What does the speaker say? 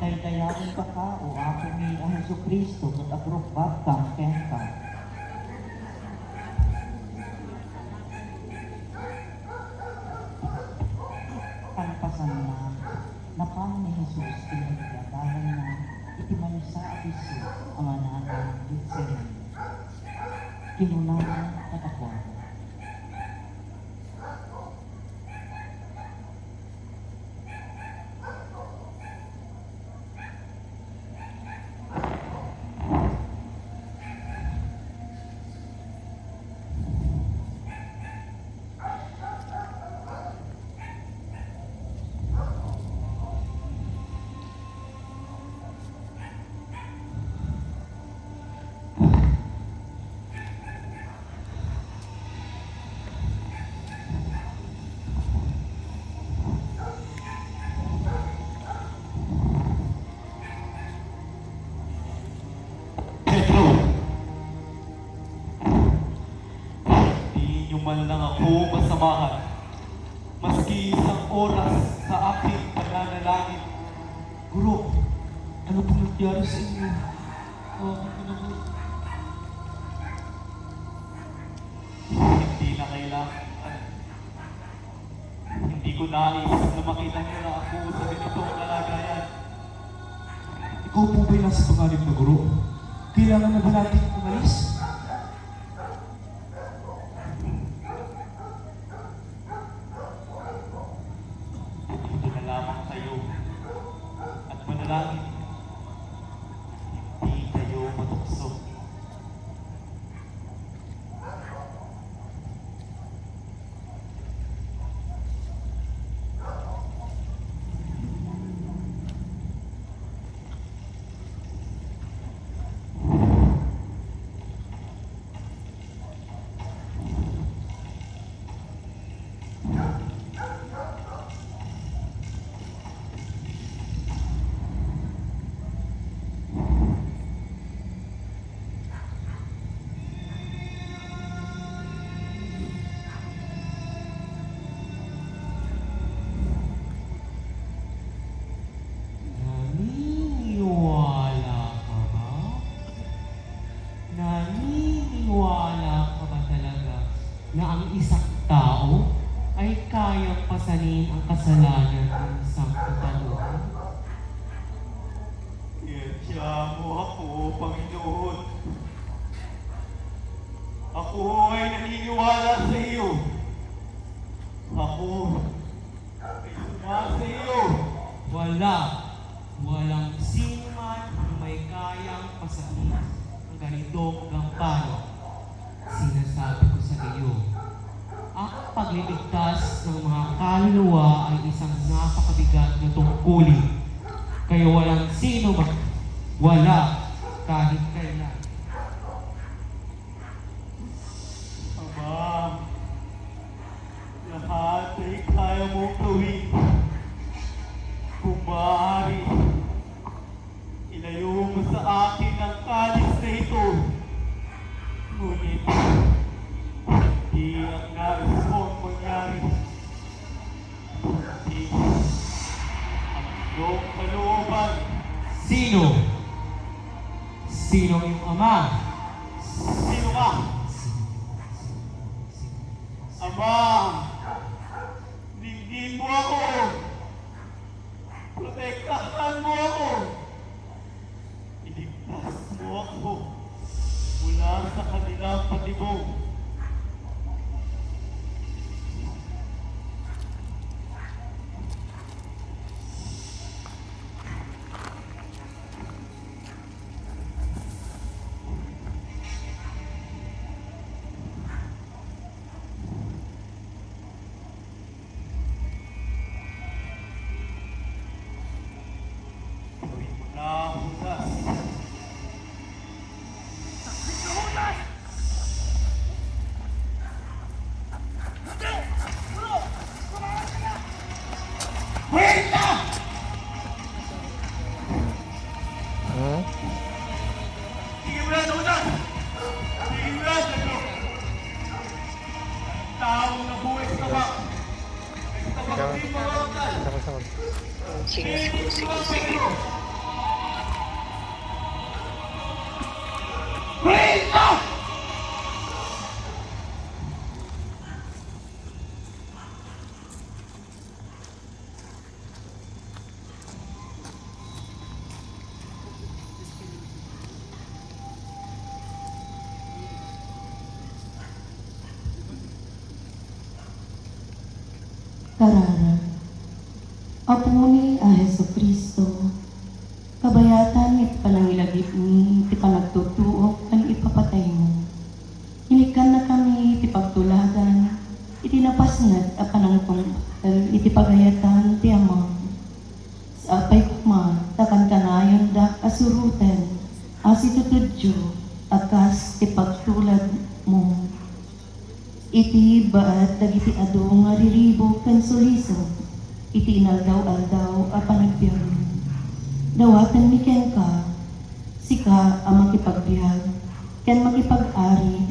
may dayaon ka ka o ako ni ang Jesucristo kat agrupat kang kenta. Kalpasan na, napang ni Jesus pinagdadahan na itimanisa at iso ang ananang Gitsemen. Kinunahan katakwan. Man lang ako masamahan, maski isang oras sa aking pananalangin. Guro, ano pong nangyari sa inyo? Hindi na kailangan. Hindi ko nais na makita niyo na ako sa ganitong kalagayan. Ikaw po ba'y nasa panganib na guro? Kailangan na ba natin umalis? Lamang kayo at manalangin, hindi kayo matukso. Naniniwala ka ba talaga na ang isang tao ay kayang pasanin ang kasalanan ng isang katauhan? Iyansya mo ako, Panginoon. Ako ay naniniwala sa iyo. Ako ay sumasa iyo. Walang sino man ang may kayang pasanin ang ganitong gampano. Sinasabi ko sa iyo, ang pagliligtas ng mga kaluluwa ay isang napakabigat na tungkulin. Kaya walang sino man, wala kahit kailan. Ama, lahat ay kaya mong gawin. Kung maaari, ilayo mo sa akin ang kalis na ito. Ngunit, hindi ang nais mong mangyari. Hindi ang iyong kalooban. Sino? Sino yung ama? Sino ka? Ama, dinggin mo ako. Protektahan mo ako. Iligtas mo ako mula sa kanilang patibong. Gawin mo na, Judas. Sige mo na, Judas! Sige mo na, Judas! Taong nabuhay sa tabak. Sa tabak din mga lokal. Sige. Karara, Apo ni a Heso Kristo, kabayatan iti panangilagip ni, iti panagtutuok, kan ipapatay mo. Hinikan na kami iti pagtulagan, iti napasnat a panangtungkal, iti pagayatan ti Ama. Sa apay kuma, takan kanayon da asurutan, as itutudyo, akas ti pagtulad mo. Iti baat dagiti ado nga riribog kan suliso, iti inaldaw-aldaw a panagbiyago. Dawatan ni ken ka, sika ang makipagbiag, ken makipag-ari,